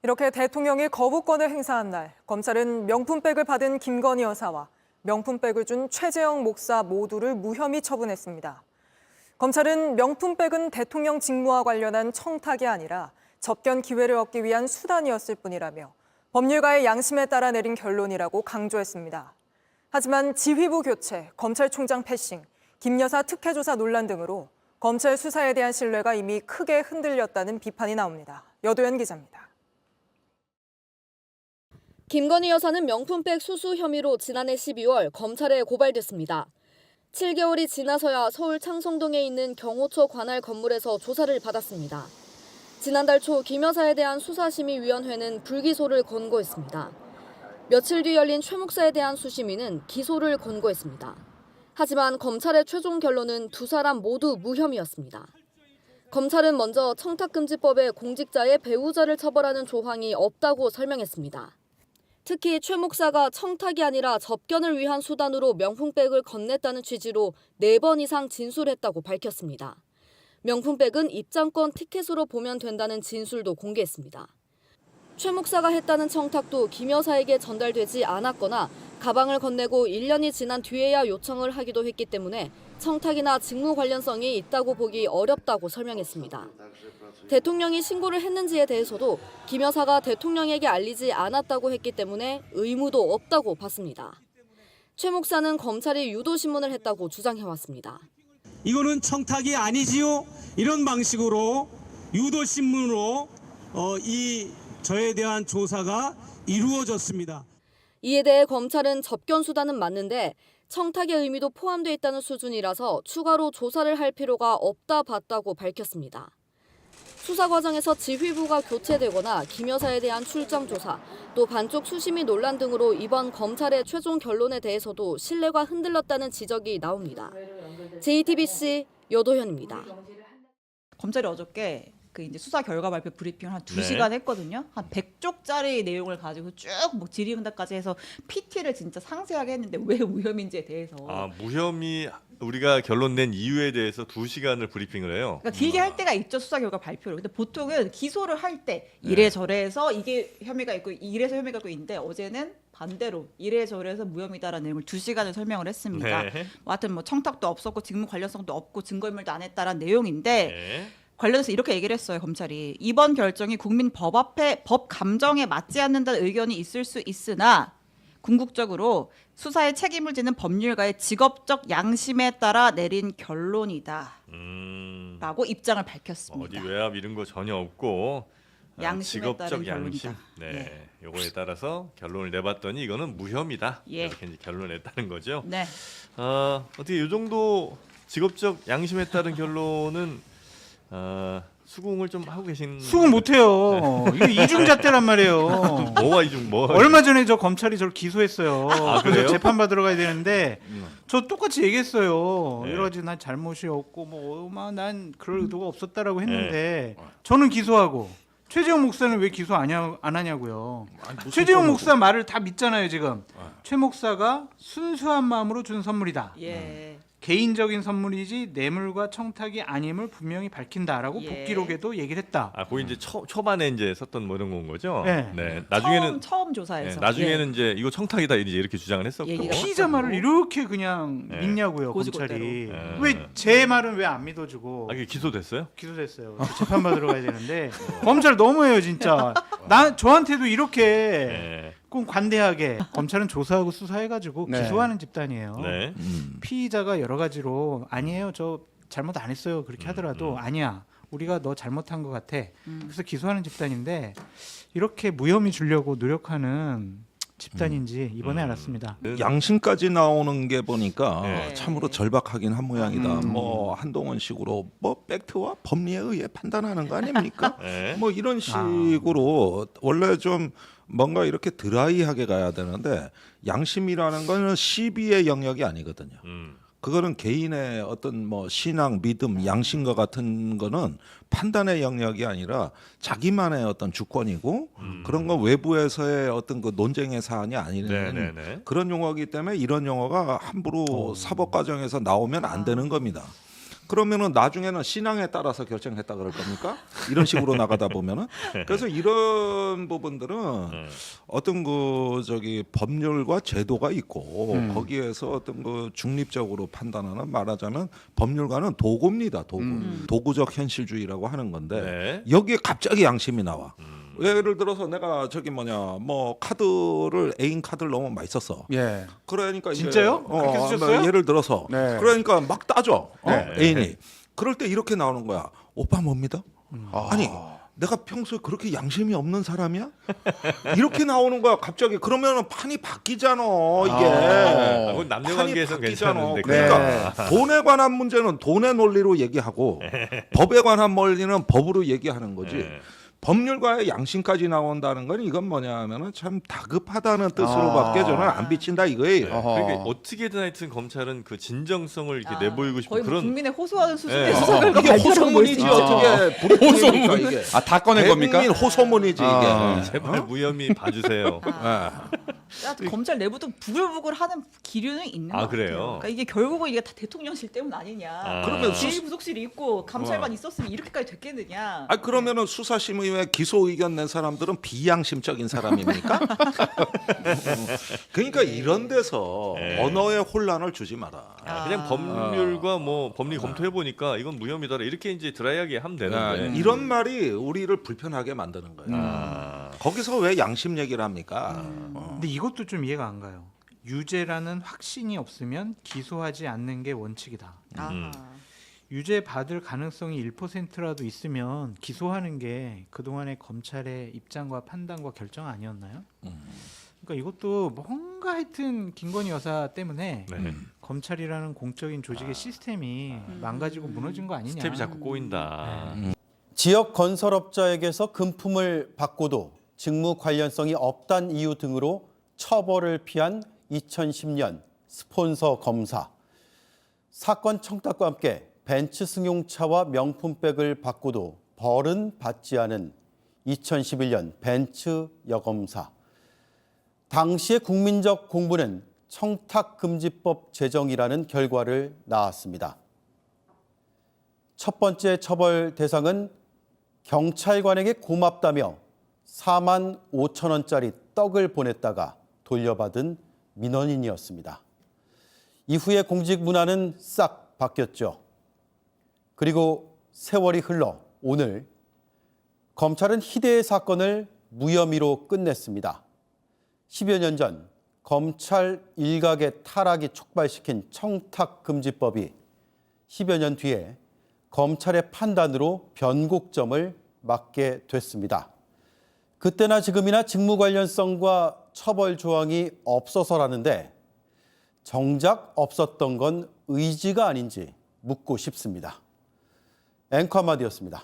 이렇게 대통령이 거부권을 행사한 날, 검찰은 명품백을 받은 김건희 여사와 명품백을 준 최재형 목사 모두를 무혐의 처분했습니다. 검찰은 명품백은 대통령 직무와 관련한 청탁이 아니라 접견 기회를 얻기 위한 수단이었을 뿐이라며 법률가의 양심에 따라 내린 결론이라고 강조했습니다. 하지만 지휘부 교체, 검찰총장 패싱, 김 여사 특혜 조사 논란 등으로 검찰 수사에 대한 신뢰가 이미 크게 흔들렸다는 비판이 나옵니다. 여도현 기자입니다. 김건희 여사는 명품백 수수 혐의로 지난해 12월 검찰에 고발됐습니다. 7개월이 지나서야 서울 창성동에 있는 경호처 관할 건물에서 조사를 받았습니다. 지난달 초 김 여사에 대한 수사심의위원회는 불기소를 권고했습니다. 며칠 뒤 열린 최 목사에 대한 수심위는 기소를 권고했습니다. 하지만 검찰의 최종 결론은 두 사람 모두 무혐의였습니다. 검찰은 먼저 청탁금지법에 공직자의 배우자를 처벌하는 조항이 없다고 설명했습니다. 특히 최 목사가 청탁이 아니라 접견을 위한 수단으로 명품백을 건넸다는 취지로 4번 이상 진술했다고 밝혔습니다. 명품백은 입장권 티켓으로 보면 된다는 진술도 공개했습니다. 최 목사가 했다는 청탁도 김 여사에게 전달되지 않았거나 가방을 건네고 1년이 지난 뒤에야 요청을 하기도 했기 때문에 청탁이나 직무 관련성이 있다고 보기 어렵다고 설명했습니다. 대통령이 신고를 했는지에 대해서도 김 여사가 대통령에게 알리지 않았다고 했기 때문에 의무도 없다고 봤습니다. 최 목사는 검찰이 유도신문을 했다고 주장해왔습니다. 이거는 청탁이 아니지요? 이런 방식으로 유도신문으로 저에 대한 조사가 이루어졌습니다. 이에 대해 검찰은 접견 수단은 맞는데 청탁의 의미도 포함돼 있다는 수준이라서 추가로 조사를 할 필요가 없다 봤다고 밝혔습니다. 수사 과정에서 지휘부가 교체되거나 김 여사에 대한 출정 조사, 또 반쪽 수심위 논란 등으로 이번 검찰의 최종 결론에 대해서도 신뢰가 흔들렸다는 지적이 나옵니다. JTBC 여도현입니다. 검찰이 어저께 이제 수사 결과 발표 브리핑을 한 2시간 했거든요. 한 100쪽짜리 내용을 가지고 쭉 뭐 질의응답까지 해서 PT를 진짜 상세하게 했는데 왜 무혐의인지에 대해서. 무혐의 우리가 결론 낸 이유에 대해서 2시간을 브리핑을 해요. 그러니까 길게 할 때가 있죠, 수사 결과 발표를. 근데 보통은 기소를 할 때 이래저래해서 이게 혐의가 있고 이래서 혐의가 있고 있는데 어제는 반대로 이래저래해서 무혐의다라는 내용을 2시간을 설명을 했습니다. 네. 하여튼 뭐 청탁도 없었고 직무 관련성도 없고 증거인멸도 안 했다라는 내용인데 네. 관련해서 이렇게 얘기를 했어요, 검찰이. 이번 결정이 국민 법 앞에 법 감정에 맞지 않는다는 의견이 있을 수 있으나 궁극적으로 수사에 책임을 지는 법률가의 직업적 양심에 따라 내린 결론이다. 라고 입장을 밝혔습니다. 어디 외압 이런 거 전혀 없고 양심에 따른 직업적 양심. 결론이다. 네. 요거에 따라서 결론을 내봤더니 이거는 무혐의다. 예. 이렇게 이제 결론을 냈다는 거죠. 네. 어떻게 이 정도 직업적 양심에 따른 결론은 수긍을 좀 하고 계신. 수긍 못해요. 이거 이중잣대란 말이에요. 뭐가 이중 뭐? 얼마 전에 저 검찰이 저를 기소했어요. 그래요? 그래서 재판 받으러 가야 되는데 저 똑같이 얘기했어요. 네. 여러 가지 난 잘못이 없고 난 그럴 의도가 없었다라고 했는데 저는 기소하고 최재형 목사는 왜 기소 안 하냐고요. 최재형 목사 말을 다 믿잖아요 지금. 최 목사가 순수한 마음으로 준 선물이다. 예. 개인적인 선물이지 뇌물과 청탁이 아님을 분명히 밝힌다라고 예. 복기록에도 얘기를 했다. 거기 이제 초반에 이제 썼던 뭐 이런 건 거죠. 네. 나중에는 처음 조사에서. 나중에는 이제 이거 청탁이다 이제 이렇게 주장을 했었고. 얘기가 피의자 말을 이렇게 그냥 네. 믿냐고요 고지고대로. 검찰이. 네. 왜 제 말은 왜 안 믿어주고 이게 기소됐어요? 기소됐어요. 재판 받으러 가야 되는데 검찰 너무해요 진짜. 저한테도 이렇게 네. 꼭 관대하게 검찰은 조사하고 수사해가지고 네. 기소하는 집단이에요. 네. 피의자가 여러 가지로 아니에요 저 잘못 안 했어요 그렇게 하더라도 아니야 우리가 너 잘못한 것 같아 그래서 기소하는 집단인데 이렇게 무혐의 주려고 노력하는 집단인지 이번에 알았습니다. 양심까지 나오는 게 보니까 네. 참으로 절박하긴 한 모양이다. 뭐 한동훈식으로 뭐 팩트와 법리에 의해 판단하는 거 아닙니까? 네. 뭐 이런 식으로 원래 좀 뭔가 이렇게 드라이하게 가야 되는데 양심이라는 거는 시비의 영역이 아니거든요. 그거는 개인의 어떤 뭐 신앙, 믿음, 양심과 같은 거는 판단의 영역이 아니라 자기만의 어떤 주권이고 그런 건 외부에서의 어떤 그 논쟁의 사안이 아니는 네네네. 그런 용어이기 때문에 이런 용어가 함부로 사법 과정에서 나오면 안 되는 겁니다. 그러면은 나중에는 신앙에 따라서 결정했다 그럴 겁니까? 이런 식으로 나가다 보면은. 그래서 이런 부분들은 어떤 그 저기 법률과 제도가 있고 거기에서 어떤 그 중립적으로 판단하는, 말하자면 법률가는 도구입니다. 도구. 도구적 현실주의라고 하는 건데 네. 여기에 갑자기 양심이 나와. 예를 들어서 내가 저기 뭐 카드를 애인 카드를 너무 많이 썼어. 예. 그러니까 이제 진짜요? 그렇게 쓰셨어요? 예를 들어서 네. 그러니까 막 따져. 네. 애인이. 그럴 때 이렇게 나오는 거야. 오빠 뭡니다? 아니 내가 평소에 그렇게 양심이 없는 사람이야? 이렇게 나오는 거야 갑자기. 그러면 판이 바뀌잖아 이게. 그건 남녀 관계에서 판이 바뀌잖아. 괜찮은데. 그러니까 돈에 관한 문제는 돈의 논리로 얘기하고 법에 관한 논리는 법으로 얘기하는 거지. 법률가의 양심까지 나온다는 건 이건 뭐냐면은 참 다급하다는 뜻으로밖에 저는 안 비친다 이거예요. 그러니까 어떻게든 하여튼 검찰은 그 진정성을 이렇게 내보이고 싶은 거의 뭐 그런 국민의 호소하는 수준의 네. 수사결과 이게 발표라고 볼수 호소문이지 있죠. 어떻게 브리핑입니까 이게. 아, 다 꺼낸 겁니까? 대국민 호소문이지 이게. 제발 무혐의 봐주세요. 야, 검찰 내부도 부글부글하는 기류는 있는 아, 것 그래요? 같아요. 그러니까 이게 결국은 이게 다 대통령실 때문 아니냐. 그러면 제1부속실이 있고 감찰만 있었으면 이렇게까지 됐겠느냐. 아 그러면은 수사심의회 기소 의견 낸 사람들은 비양심적인 사람입니까? 그러니까 이런 데서 언어의 혼란을 주지 마라. 그냥 법률과 뭐 법리 검토해 보니까 이건 무혐의다라 이렇게 이제 드라이하게 하면 되는데. 이런 말이 우리를 불편하게 만드는 거예요. 거기서 왜 양심 얘기를 합니까? 근데 이것도 좀 이해가 안 가요. 유죄라는 확신이 없으면 기소하지 않는 게 원칙이다. 아하. 유죄 받을 가능성이 1%라도 있으면 기소하는 게 그동안의 검찰의 입장과 판단과 결정 아니었나요? 그러니까 이것도 뭔가 하여튼 김건희 여사 때문에 네. 검찰이라는 공적인 조직의 시스템이 망가지고 무너진 거 아니냐. 스텝이 자꾸 꼬인다. 지역 건설업자에게서 금품을 받고도 직무 관련성이 없단 이유 등으로 처벌을 피한 2010년 스폰서 검사. 사건 청탁과 함께 벤츠 승용차와 명품백을 받고도 벌은 받지 않은 2011년 벤츠 여검사. 당시의 국민적 공분은 청탁금지법 제정이라는 결과를 낳았습니다. 첫 번째 처벌 대상은 경찰관에게 고맙다며 4만 5천 원짜리 떡을 보냈다가 돌려받은 민원인이었습니다. 이후에 공직 문화는 싹 바뀌었죠. 그리고 세월이 흘러 오늘 검찰은 희대의 사건을 무혐의로 끝냈습니다. 10여 년 전 검찰 일각의 타락이 촉발시킨 청탁금지법이 10여 년 뒤에 검찰의 판단으로 변곡점을 맞게 됐습니다. 그때나 지금이나 직무 관련성과 처벌 조항이 없어서라는데 정작 없었던 건 의지가 아닌지 묻고 싶습니다. 앵커 한마디였습니다.